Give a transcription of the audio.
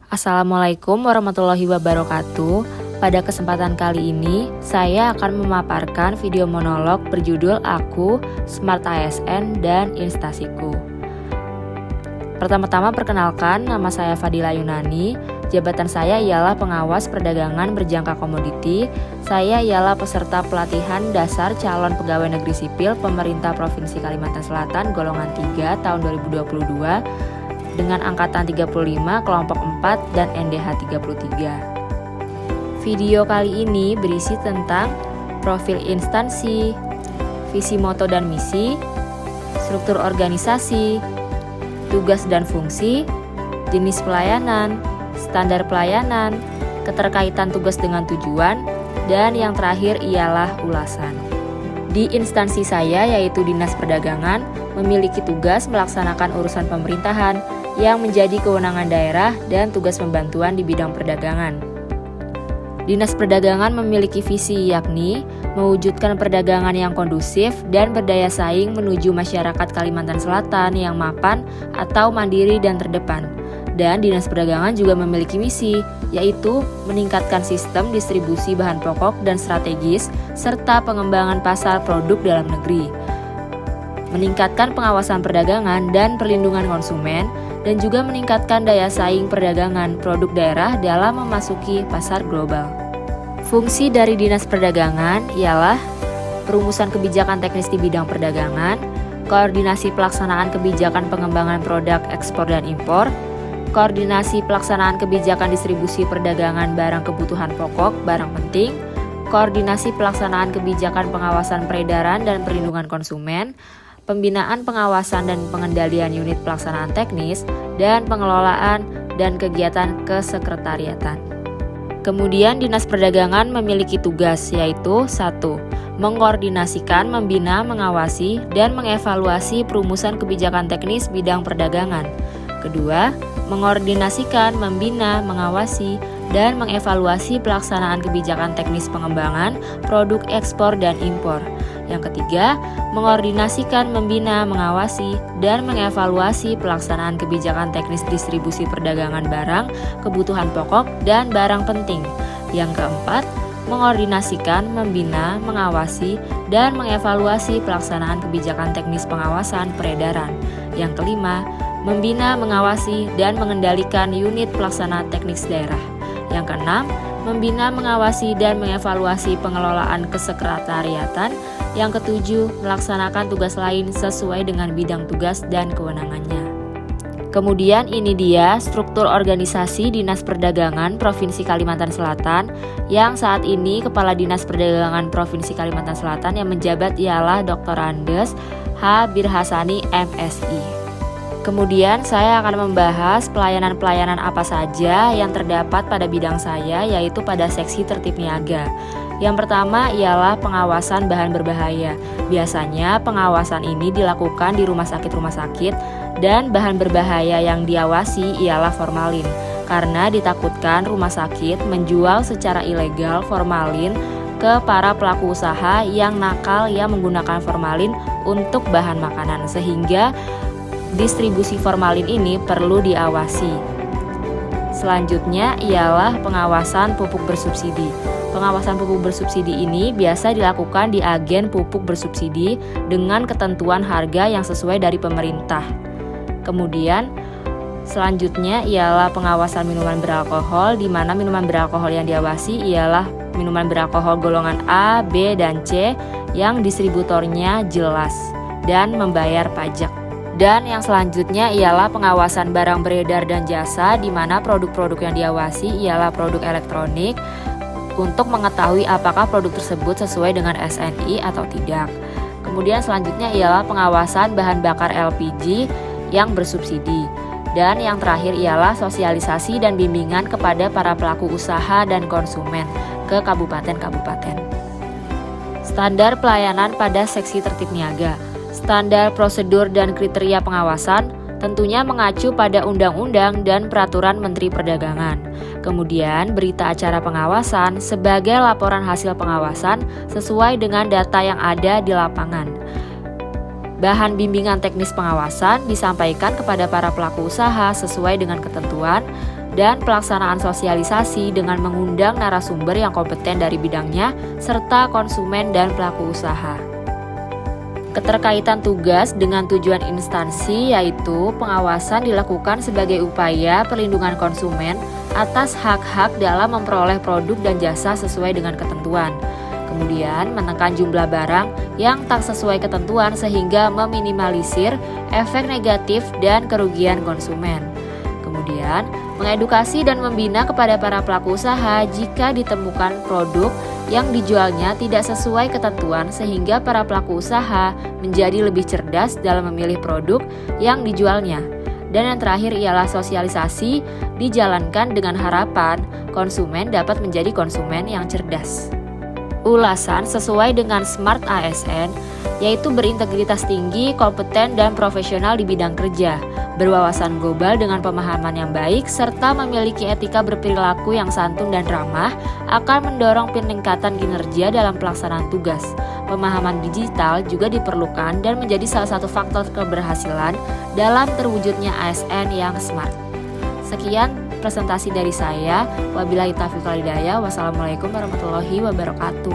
Assalamualaikum warahmatullahi wabarakatuh. Pada kesempatan kali ini, saya akan memaparkan video monolog berjudul Aku, Smart ASN, dan Instasiku. Pertama-tama perkenalkan, nama saya Fadila Yunani. Jabatan saya ialah pengawas perdagangan berjangka komoditi. Saya ialah peserta pelatihan dasar calon pegawai negeri sipil pemerintah Provinsi Kalimantan Selatan golongan 3 tahun 2022 dengan angkatan 35, kelompok 4, dan NDH 33. Video kali ini berisi tentang profil instansi, visi moto dan misi, struktur organisasi, tugas dan fungsi, jenis pelayanan, standar pelayanan, keterkaitan tugas dengan tujuan, dan yang terakhir ialah ulasan. Di instansi saya yaitu Dinas Perdagangan memiliki tugas melaksanakan urusan pemerintahan yang menjadi kewenangan daerah dan tugas pembantuan di bidang perdagangan. Dinas Perdagangan memiliki visi yakni mewujudkan perdagangan yang kondusif dan berdaya saing menuju masyarakat Kalimantan Selatan yang mapan atau mandiri dan terdepan. Dan Dinas Perdagangan juga memiliki misi, yaitu meningkatkan sistem distribusi bahan pokok dan strategis serta pengembangan pasar produk dalam negeri, meningkatkan pengawasan perdagangan dan perlindungan konsumen, dan juga meningkatkan daya saing perdagangan produk daerah dalam memasuki pasar global. Fungsi dari Dinas Perdagangan ialah perumusan kebijakan teknis di bidang perdagangan, koordinasi pelaksanaan kebijakan pengembangan produk ekspor dan impor, koordinasi pelaksanaan kebijakan distribusi perdagangan barang kebutuhan pokok, barang penting, koordinasi pelaksanaan kebijakan pengawasan peredaran dan perlindungan konsumen, pembinaan pengawasan dan pengendalian unit pelaksanaan teknis, dan pengelolaan dan kegiatan kesekretariatan. Kemudian Dinas Perdagangan memiliki tugas yaitu 1. Mengkoordinasikan, membina, mengawasi, dan mengevaluasi perumusan kebijakan teknis bidang perdagangan. Kedua, mengkoordinasikan, membina, mengawasi, dan mengevaluasi pelaksanaan kebijakan teknis pengembangan produk ekspor dan impor. Yang ketiga, mengkoordinasikan, membina, mengawasi, dan mengevaluasi pelaksanaan kebijakan teknis distribusi perdagangan barang, kebutuhan pokok, dan barang penting. Yang keempat, mengkoordinasikan, membina, mengawasi, dan mengevaluasi pelaksanaan kebijakan teknis pengawasan peredaran. Yang kelima, membina, mengawasi, dan mengendalikan unit pelaksana teknis daerah. Yang keenam, membina, mengawasi, dan mengevaluasi pengelolaan kesekretariatan. Yang ketujuh, melaksanakan tugas lain sesuai dengan bidang tugas dan kewenangannya. Kemudian ini dia struktur organisasi Dinas Perdagangan Provinsi Kalimantan Selatan yang saat ini Kepala Dinas Perdagangan Provinsi Kalimantan Selatan yang menjabat ialah Dr. Andes H. Birhasani MSI. Kemudian saya akan membahas pelayanan-pelayanan apa saja yang terdapat pada bidang saya, yaitu pada seksi tertib niaga. Yang pertama ialah pengawasan bahan berbahaya. Biasanya pengawasan ini dilakukan di rumah sakit dan bahan berbahaya yang diawasi ialah formalin. Karena ditakutkan rumah sakit menjual secara ilegal formalin ke para pelaku usaha yang nakal yang menggunakan formalin untuk bahan makanan, sehingga distribusi formalin ini perlu diawasi. Selanjutnya ialah pengawasan pupuk bersubsidi. Pengawasan pupuk bersubsidi ini biasa dilakukan di agen pupuk bersubsidi dengan ketentuan harga yang sesuai dari pemerintah. Kemudian selanjutnya ialah pengawasan minuman beralkohol, di mana minuman beralkohol yang diawasi ialah minuman beralkohol golongan A, B, dan C yang distributornya jelas dan membayar pajak. Dan yang selanjutnya ialah pengawasan barang beredar dan jasa, di mana produk-produk yang diawasi ialah produk elektronik untuk mengetahui apakah produk tersebut sesuai dengan SNI atau tidak. Kemudian selanjutnya ialah pengawasan bahan bakar LPG yang bersubsidi. Dan yang terakhir ialah sosialisasi dan bimbingan kepada para pelaku usaha dan konsumen ke kabupaten-kabupaten. Standar pelayanan pada seksi tertib niaga. Standar prosedur dan kriteria pengawasan tentunya mengacu pada undang-undang dan peraturan Menteri Perdagangan. Kemudian berita acara pengawasan sebagai laporan hasil pengawasan sesuai dengan data yang ada di lapangan. Bahan bimbingan teknis pengawasan disampaikan kepada para pelaku usaha sesuai dengan ketentuan dan pelaksanaan sosialisasi dengan mengundang narasumber yang kompeten dari bidangnya, serta konsumen dan pelaku usaha. Keterkaitan tugas dengan tujuan instansi yaitu pengawasan dilakukan sebagai upaya perlindungan konsumen atas hak-hak dalam memperoleh produk dan jasa sesuai dengan ketentuan. Kemudian menekan jumlah barang yang tak sesuai ketentuan sehingga meminimalisir efek negatif dan kerugian konsumen. Kemudian, mengedukasi dan membina kepada para pelaku usaha jika ditemukan produk yang dijualnya tidak sesuai ketentuan sehingga para pelaku usaha menjadi lebih cerdas dalam memilih produk yang dijualnya. Dan yang terakhir ialah sosialisasi dijalankan dengan harapan konsumen dapat menjadi konsumen yang cerdas. Ulasan sesuai dengan SMART ASN yaitu berintegritas tinggi, kompeten, dan profesional di bidang kerja, berwawasan global dengan pemahaman yang baik, serta memiliki etika berperilaku yang santun dan ramah akan mendorong peningkatan kinerja dalam pelaksanaan tugas. Pemahaman digital juga diperlukan dan menjadi salah satu faktor keberhasilan dalam terwujudnya ASN yang smart. Sekian presentasi dari saya. Wabillahi taufiq wal hidayah. Wassalamualaikum warahmatullahi wabarakatuh.